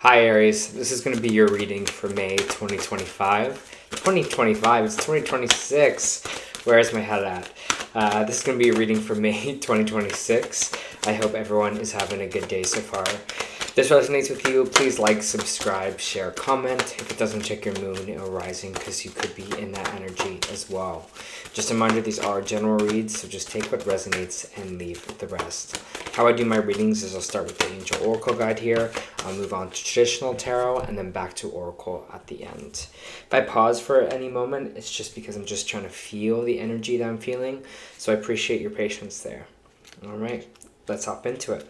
Hi Aries, this is going to be your reading for May 2025. 2025, it's 2026. Where's my head at? This is going to be a reading for May 2026. I hope everyone is having a good day so far. If this resonates with you, please like, subscribe, share, comment. If it doesn't, check your moon or rising because you could be in that energy as well. Just a reminder, these are general reads, so just take what resonates and leave the rest. How I do my readings is I'll start with the Angel Oracle guide here. I'll move on to traditional tarot and then back to Oracle at the end. If I pause for any moment, it's just because I'm just trying to feel the energy that I'm feeling. So I appreciate your patience there. All right, let's hop into it.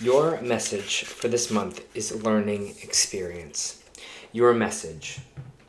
Your message for this month is learning experience. Your message.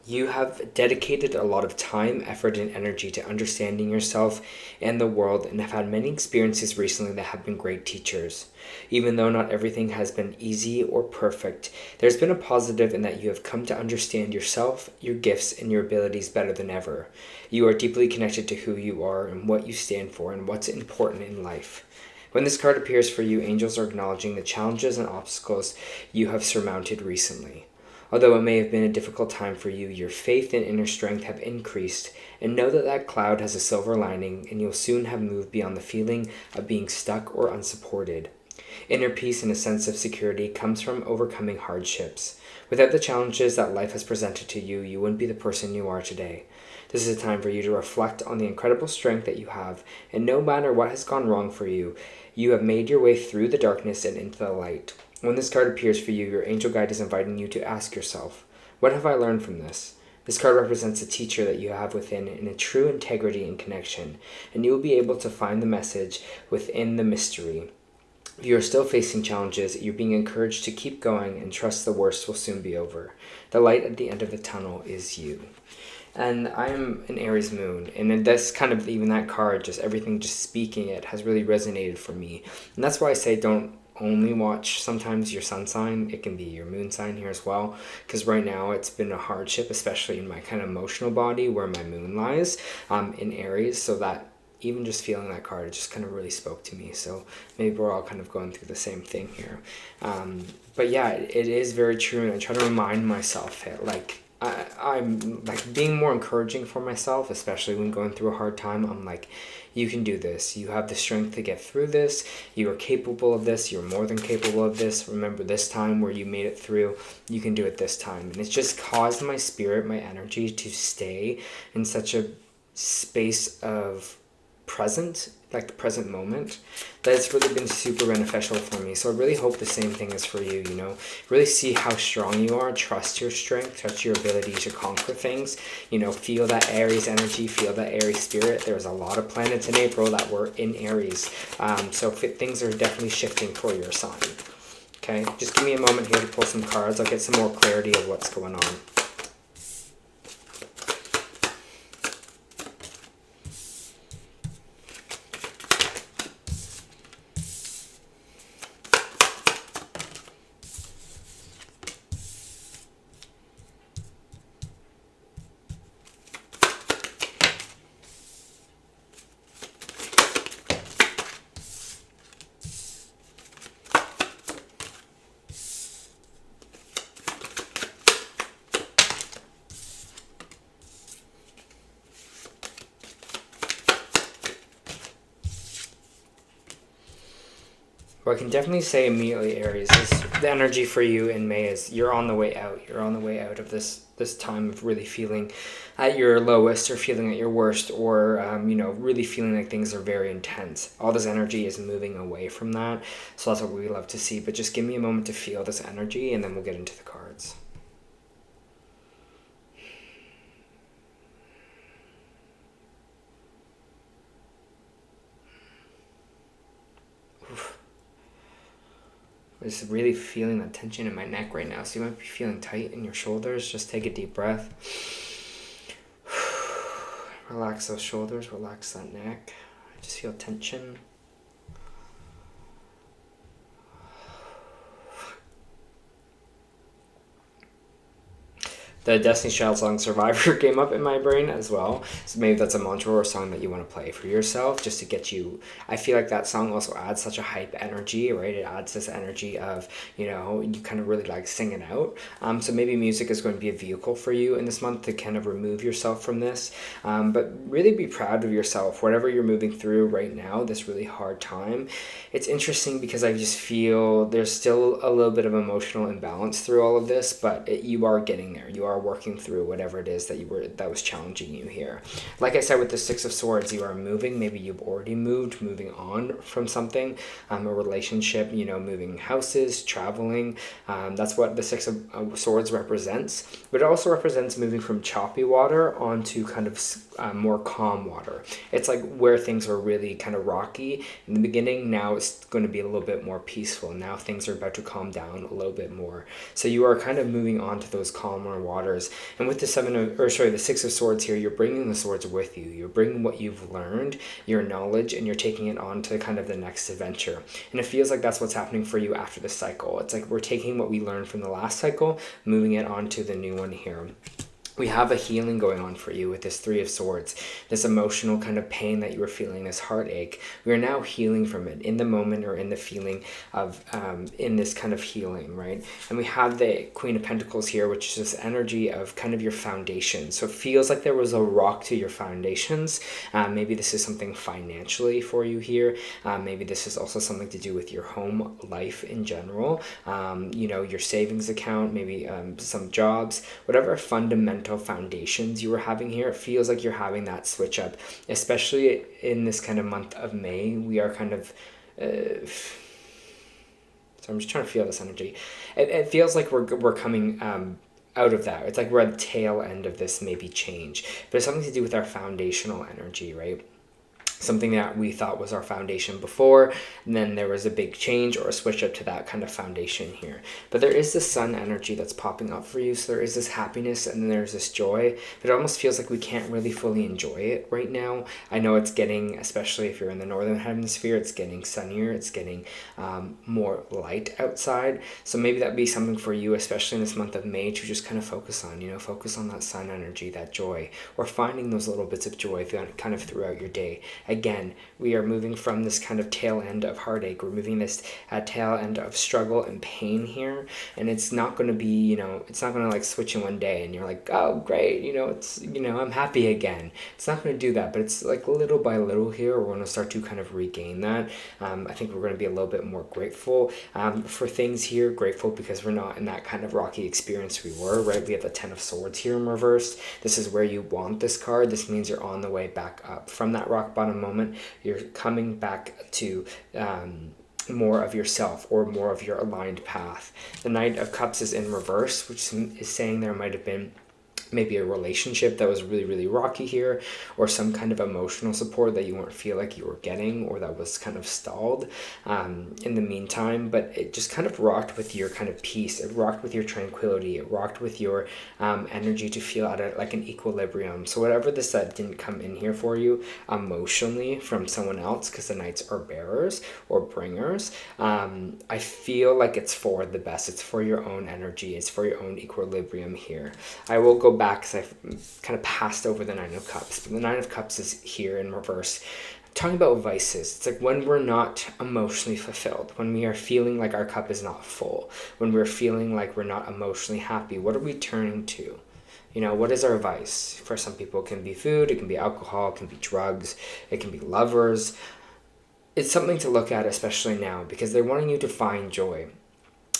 You have dedicated a lot of time, effort, and energy to understanding yourself and the world and have had many experiences recently that have been great teachers. Even though not everything has been easy or perfect, there's been a positive in that you have come to understand yourself, your gifts, and your abilities better than ever. You are deeply connected to who you are and what you stand for and what's important in life. When this card appears for you, angels are acknowledging the challenges and obstacles you have surmounted recently. Although it may have been a difficult time for you, your faith and inner strength have increased, and know that that cloud has a silver lining, and you'll soon have moved beyond the feeling of being stuck or unsupported. Inner peace and a sense of security comes from overcoming hardships. Without the challenges that life has presented to you, you wouldn't be the person you are today. This is a time for you to reflect on the incredible strength that you have, and no matter what has gone wrong for you, you have made your way through the darkness and into the light. When this card appears for you, your angel guide is inviting you to ask yourself, what have I learned from this? This card represents a teacher that you have within in a true integrity and connection, and you will be able to find the message within the mystery. If you are still facing challenges, you're being encouraged to keep going and trust the worst will soon be over. The light at the end of the tunnel is you. And I am an Aries moon, and that's kind of even that card, just everything just speaking it has really resonated for me. And that's why I say don't only watch sometimes your sun sign, it can be your moon sign here as well, because right now it's been a hardship, especially in my kind of emotional body where my moon lies in Aries, so that even just feeling that card, it just kind of really spoke to me. So maybe we're all kind of going through the same thing here. But yeah, it is very true, and I try to remind myself that I'm like being more encouraging for myself, especially when going through a hard time. I'm like, you can do this. You have the strength to get through this. You are capable of this. You're more than capable of this. Remember this time where you made it through. You can do it this time. And it's just caused my spirit, my energy to stay in such a space of present, like the present moment, that it's really been super beneficial for me. So I really hope the same thing is for you, really see how strong you are, trust your strength, trust your ability to conquer things, feel that Aries energy, feel that Aries spirit. There's a lot of planets in April that were in Aries, so things are definitely shifting for your sign. Okay, just give me a moment here to pull some cards. I'll get some more clarity of what's going on. What I can definitely say immediately, Aries, is the energy for you in May is you're on the way out. You're on the way out of this time of really feeling at your lowest or feeling at your worst, or really feeling like things are very intense. All this energy is moving away from that. So that's what we love to see. But just give me a moment to feel this energy, and then we'll get into the cards. I'm just really feeling that tension in my neck right now. So you might be feeling tight in your shoulders. Just take a deep breath. Relax those shoulders, relax that neck. I just feel tension. The Destiny's Child song Survivor came up in my brain as well. So maybe that's a mantra or a song that you want to play for yourself just to get you. I feel like that song also adds such a hype energy, right? It adds this energy of, you kind of really like sing it out. So maybe music is going to be a vehicle for you in this month to kind of remove yourself from this. But really be proud of yourself, whatever you're moving through right now, this really hard time. It's interesting because I just feel there's still a little bit of emotional imbalance through all of this, but you are getting there. You are working through whatever it is that was challenging you here. Like I said, with the Six of Swords, you are moving. Maybe you've already moving on from something, a relationship, moving houses, traveling. That's what the Six of Swords represents. But it also represents moving from choppy water onto kind of more calm water. It's like where things are really kind of rocky in the beginning. Now it's going to be a little bit more peaceful. Now things are about to calm down a little bit more. So you are kind of moving on to those calmer waters. And with the the Six of Swords here, you're bringing the swords with you. You're bringing what you've learned, your knowledge, and you're taking it on to kind of the next adventure. And it feels like that's what's happening for you after the cycle. It's like we're taking what we learned from the last cycle, moving it on to the new one here. We have a healing going on for you with this Three of Swords, this emotional kind of pain that you were feeling, this heartache. We are now healing from it in the moment or in the feeling of, in this kind of healing, right? And we have the Queen of Pentacles here, which is this energy of kind of your foundation. So it feels like there was a rock to your foundations. Maybe this is something financially for you here. Maybe this is also something to do with your home life in general. Your savings account, maybe some jobs, whatever fundamental foundations you were having here. It feels like you're having that switch up, especially in this kind of month of May. We are kind of so I'm just trying to feel this energy. It feels like we're coming out of that. It's like we're at the tail end of this maybe change, but it's something to do with our foundational energy, right? Something that we thought was our foundation before, and then there was a big change or a switch up to that kind of foundation here. But there is this sun energy that's popping up for you, so there is this happiness and then there's this joy, but it almost feels like we can't really fully enjoy it right now. I know it's getting, especially if you're in the northern hemisphere, it's getting sunnier, it's getting more light outside, so maybe that'd be something for you, especially in this month of May, to just kind of focus on, focus on that sun energy, that joy, or finding those little bits of joy kind of throughout your day. Again, we are moving from this kind of tail end of heartache. We're moving this tail end of struggle and pain here. And it's not going to be, it's not going to like switch in one day and you're like, oh, great, I'm happy again. It's not going to do that, but it's like little by little here, we're going to start to kind of regain that. I think we're going to be a little bit more grateful for things here. Grateful because we're not in that kind of rocky experience we were, right? We have the Ten of Swords here in reverse. This is where you want this card. This means you're on the way back up from that rock bottom moment. You're coming back to more of yourself or more of your aligned path. The Knight of Cups is in reverse, which is saying there might have been maybe a relationship that was really, really rocky here, or some kind of emotional support that you weren't feel like you were getting, or that was kind of stalled in the meantime, but it just kind of rocked with your kind of peace. It rocked with your tranquility. It rocked with your energy to feel at like an equilibrium. So whatever this that didn't come in here for you emotionally from someone else, because the Knights are bearers or bringers, I feel like it's for the best. It's for your own energy. It's for your own equilibrium here. I will go back because I've kind of passed over the Nine of Cups, but the Nine of Cups is here in reverse. Talking about vices, it's like when we're not emotionally fulfilled, when we are feeling like our cup is not full, when we're feeling like we're not emotionally happy, what are we turning to? What is our vice? For some people, it can be food, it can be alcohol, it can be drugs, it can be lovers. It's something to look at, especially now, because they're wanting you to find joy,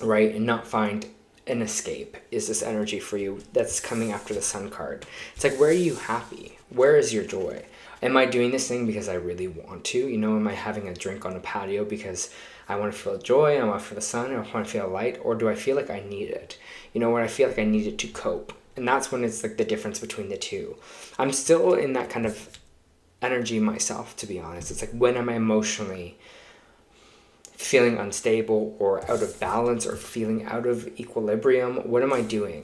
right? And not find an escape. Is this energy for you that's coming after the Sun card? It's like, where are you happy? Where is your joy? Am I doing this thing because I really want to? Am I having a drink on a patio because I want to feel joy, I want to feel the sun, I want to feel light, or do I feel like I need it? When I feel like I need it to cope. And that's when it's like the difference between the two. I'm still in that kind of energy myself, to be honest. It's like, when am I emotionally feeling unstable or out of balance or feeling out of equilibrium? What am I doing?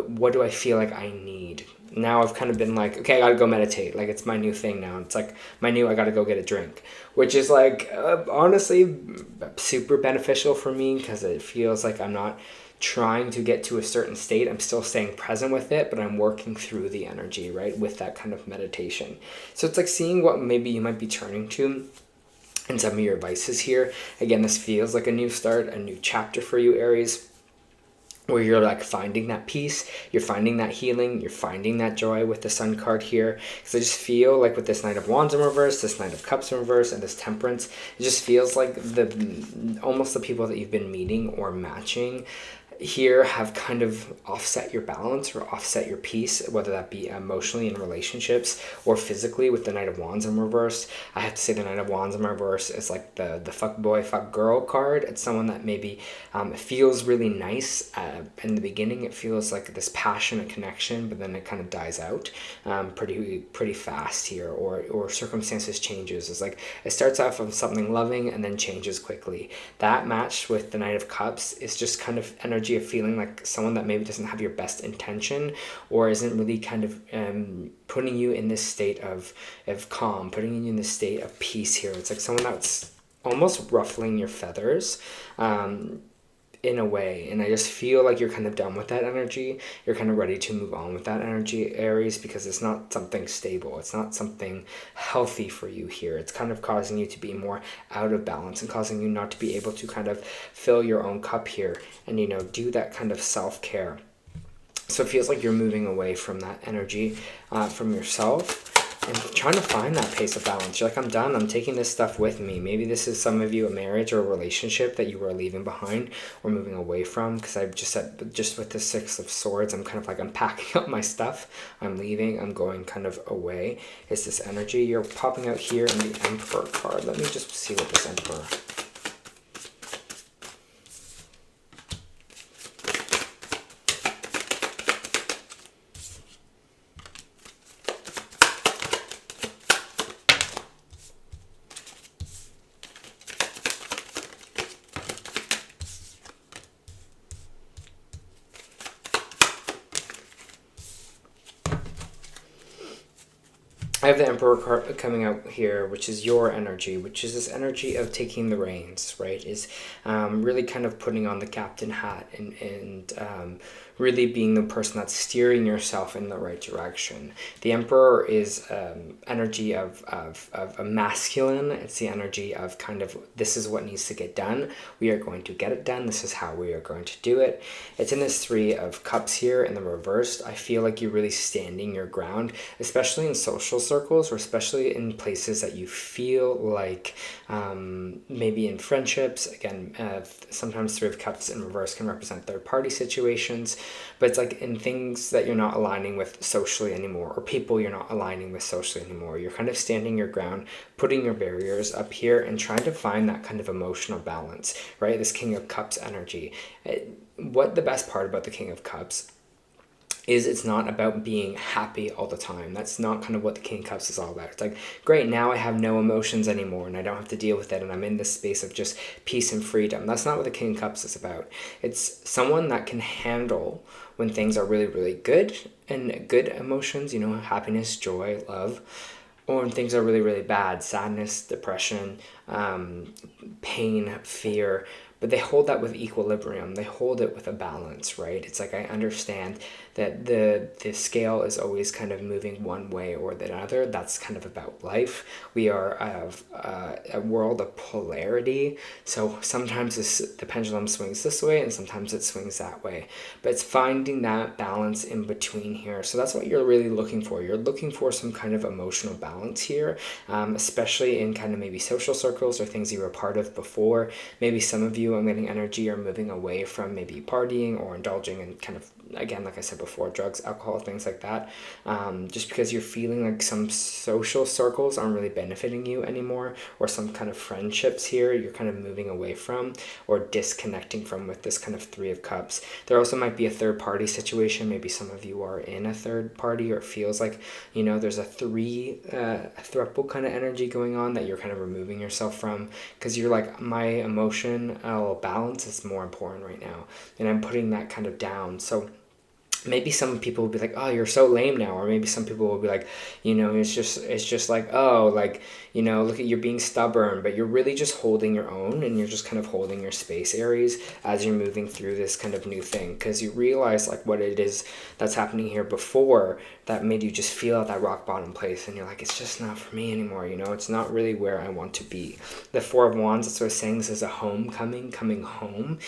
What do I feel like I need? Now I've kind of been like, okay, I gotta go meditate. Like, it's my new thing now. It's like I gotta go get a drink, which is like honestly super beneficial for me, because it feels like I'm not trying to get to a certain state. I'm still staying present with it, but I'm working through the energy, right, with that kind of meditation. So it's like seeing what maybe you might be turning to and some of your vices here. Again, this feels like a new start, a new chapter for you, Aries, where you're like finding that peace, you're finding that healing, you're finding that joy with the Sun card here. Because I just feel like with this Knight of Wands in reverse, this Knight of Cups in reverse, and this Temperance, it just feels like almost the people that you've been meeting or matching here have kind of offset your balance or offset your peace, whether that be emotionally in relationships or physically with the Knight of Wands in reverse. I have to say the Knight of Wands in reverse is like the fuck boy, fuck girl card. It's someone that maybe feels really nice in the beginning. It feels like this passionate connection, but then it kind of dies out pretty fast here, or circumstances changes. It's like it starts off of something loving and then changes quickly. That matched with the Knight of Cups is just kind of energy of feeling like someone that maybe doesn't have your best intention or isn't really kind of putting you in this state of calm, putting you in this state of peace here. It's like someone that's almost ruffling your feathers in a way, and I just feel like you're kind of done with that energy. You're kind of ready to move on with that energy, Aries, because it's not something stable. It's not something healthy for you here. It's kind of causing you to be more out of balance and causing you not to be able to kind of fill your own cup here and, do that kind of self-care. So it feels like you're moving away from that energy from yourself and trying to find that pace of balance. You're like, I'm done. I'm taking this stuff with me. Maybe this is some of you a marriage or a relationship that you were leaving behind or moving away from. Because I've just said, just with the Six of Swords, I'm kind of like, I'm packing up my stuff. I'm leaving. I'm going kind of away. It's this energy. You're popping out here in the Emperor card. Let me just see what this Emperor... I have the Emperor card coming out here, which is your energy, which is this energy of taking the reins, right? Is really kind of putting on the captain hat and really being the person that's steering yourself in the right direction. The Emperor is energy of a masculine. It's the energy of kind of, this is what needs to get done. We are going to get it done. This is how we are going to do it. It's in this Three of Cups here in the reversed. I feel like you're really standing your ground, especially in social circles, or especially in places that you feel like maybe in friendships. Again, sometimes Three of Cups in reverse can represent third party situations, but it's like in things that you're not aligning with socially anymore, or people you're not aligning with socially anymore. You're kind of standing your ground, putting your barriers up here and trying to find that kind of emotional balance, right? This King of Cups energy. What the best part about the King of Cups is it's not about being happy all the time. That's not kind of what the King of Cups is all about. It's like, great, now I have no emotions anymore and I don't have to deal with it and I'm in this space of just peace and freedom. That's not what the King of Cups is about. It's someone that can handle when things are really, really good and good emotions, happiness, joy, love, or when things are really, really bad, sadness, depression, pain, fear. But they hold that with equilibrium. They hold it with a balance, right? It's like I understand that the scale is always kind of moving one way or the other. That's kind of about life. We are a world of polarity. So sometimes the pendulum swings this way and sometimes it swings that way. But it's finding that balance in between here. So that's what you're really looking for. You're looking for some kind of emotional balance here, especially in kind of maybe social circles or things you were part of before. Maybe some of you, I'm getting energy, are moving away from maybe partying or indulging in kind of, again, like I said before, drugs, alcohol, things like that. Just because you're feeling like some social circles aren't really benefiting you anymore, or some kind of friendships here you're kind of moving away from or disconnecting from with this kind of Three of Cups. There also might be a third party situation. Maybe some of you are in a third party, or it feels like, there's a throuple kind of energy going on that you're kind of removing yourself from, because you're like, my emotional balance is more important right now and I'm putting that kind of down. So maybe some people will be like, oh, you're so lame now. Or maybe some people will be like, it's just like, oh, like, look at, you're being stubborn, but you're really just holding your own, and you're just kind of holding your space, Aries, as you're moving through this kind of new thing, because you realize like what it is that's happening here before that made you just feel at that rock bottom place, and you're like, it's just not for me anymore, it's not really where I want to be. The Four of Wands, that's what I was saying, this is a homecoming, coming home,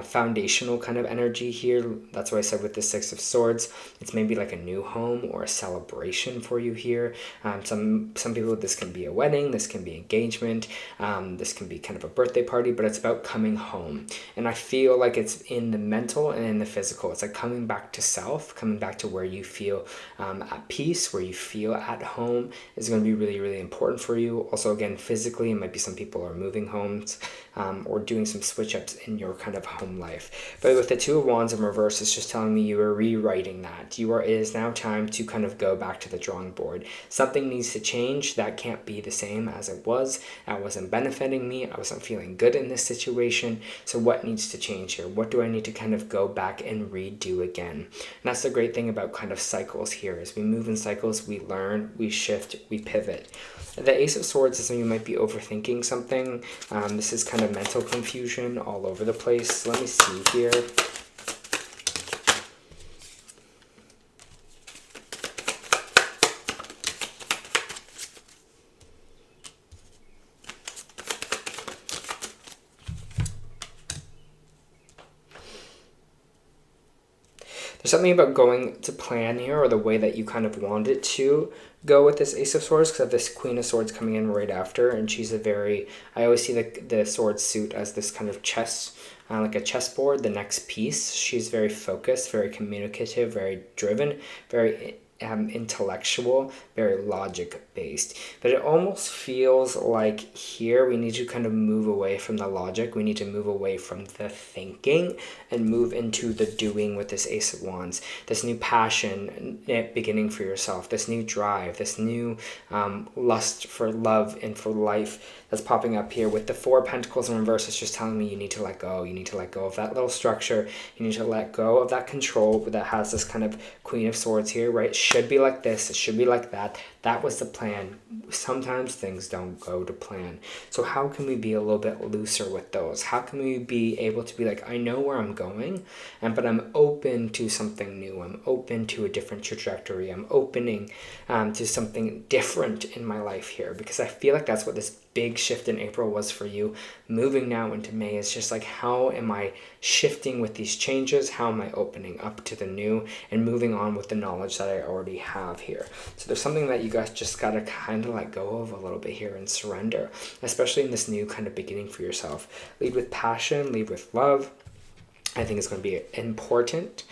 foundational kind of energy here. That's what I said with the Six of Swords. It's maybe like a new home or a celebration for you here. Some people, this can be a wedding, this can be engagement, this can be kind of a birthday party, but it's about coming home. And I feel like it's in the mental and in the physical. It's like coming back to self, coming back to where you feel at peace, where you feel at home is going to be really, really important for you. Also, again, physically, it might be some people are moving homes or doing some switch ups in your kind of home life. But with the Two of Wands in reverse, it's just telling me you are rewriting that. It is now time to kind of go back to the drawing board. Something needs to change. That can't be the same as it was. That wasn't benefiting me. I wasn't feeling good in this situation. So what needs to change here? What do I need to kind of go back and redo again? And that's the great thing about kind of cycles here. As we move in cycles, we learn, we shift, we pivot. The Ace of Swords is when you might be overthinking something. This is kind of mental confusion all over the place. Let me see here. There's something about going to plan here, or the way that you kind of want it to go with this Ace of Swords, because I have this Queen of Swords coming in right after, and she's I always see the sword suit as this kind of chess, like a chessboard, the next piece. She's very focused, very communicative, very driven, very intellectual, very logic based. But it almost feels like here we need to kind of move away from the logic. We need to move away from the thinking and move into the doing with this Ace of Wands. This new passion beginning for yourself, this new drive, this new lust for love and for life that's popping up here. With the Four of Pentacles in reverse, it's just telling me you need to let go. You need to let go of that little structure. You need to let go of that control that has this kind of Queen of Swords here, right? It should be like this. It should be like that. That was the plan. Sometimes things don't go to plan. So how can we be a little bit looser with those? How can we be able to be like, I know where I'm going, but I'm open to something new. I'm open to a different trajectory. I'm opening to something different in my life here, because I feel like that's what this big shift in April was for you. Moving now into May is just like, how am I shifting with these changes? How am I opening up to the new and moving on with the knowledge that I already have here? So there's something that you guys just got to kind of let go of a little bit here and surrender, especially in this new kind of beginning for yourself. Lead with passion, lead with love. I think it's going to be important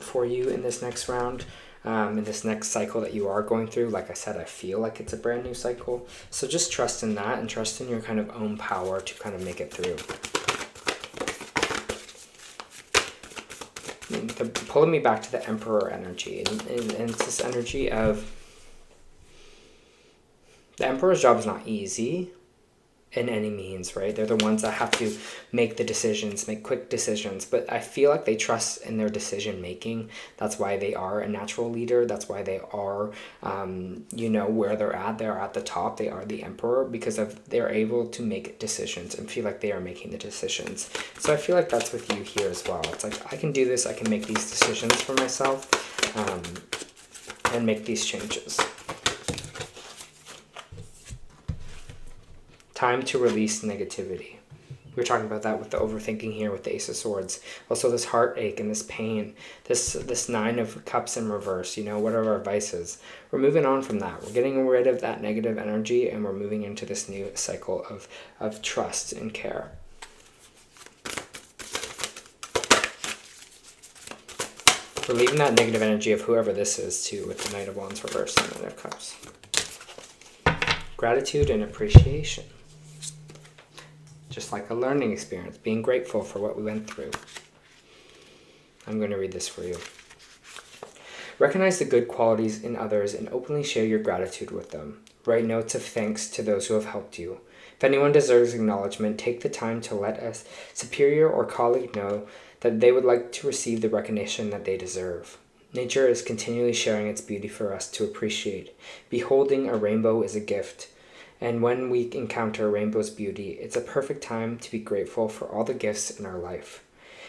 for you in this next round. In this next cycle that you are going through. Like I said, I feel like it's a brand new cycle. So just trust in that and trust in your kind of own power to kind of make it through. Pulling me back to the Emperor energy. And it's this energy of the Emperor's job is not easy in any means, right? They're the ones that have to make the decisions, make quick decisions, but I feel like they trust in their decision making. That's why they are a natural leader. That's why they are, where they're at. They're at the top. They are the Emperor because they're able to make decisions and feel like they are making the decisions. So I feel like that's with you here as well. It's like, I can do this. I can make these decisions for myself and make these changes. Time to release negativity. We were talking about that with the overthinking here with the Ace of Swords. Also this heartache and this pain, this Nine of Cups in reverse, what are our vices? We're moving on from that. We're getting rid of that negative energy and we're moving into this new cycle of trust and care. We're leaving that negative energy of whoever this is too with the Knight of Wands reverse and the Knight of Cups. Gratitude and appreciation. Just like a learning experience, being grateful for what we went through. I'm going to read this for you. Recognize the good qualities in others and openly share your gratitude with them. Write notes of thanks to those who have helped you. If anyone deserves acknowledgement, take the time to let a superior or colleague know that they would like to receive the recognition that they deserve. Nature is continually sharing its beauty for us to appreciate. Beholding a rainbow is a gift, and when we encounter a rainbow's beauty, it's a perfect time to be grateful for all the gifts in our life.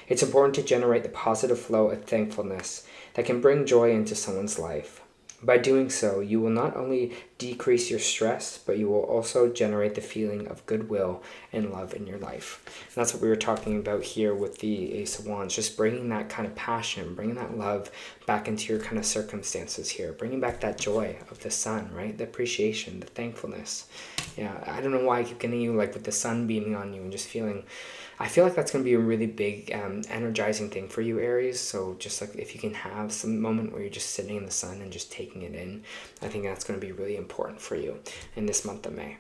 It's important to generate the positive flow of thankfulness that can bring joy into someone's life. By doing so, you will not only decrease your stress, but you will also generate the feeling of goodwill and love in your life. And that's what we were talking about here with the Ace of Wands, just bringing that kind of passion, bringing that love back into your kind of circumstances here, bringing back that joy of the sun, right? The appreciation, the thankfulness. Yeah, I don't know why I keep getting you like with the sun beaming on you and just feeling, I feel like that's going to be a really big energizing thing for you, Aries. So just like if you can have some moment where you're just sitting in the sun and just taking it in, I think that's going to be really important for you in this month of May.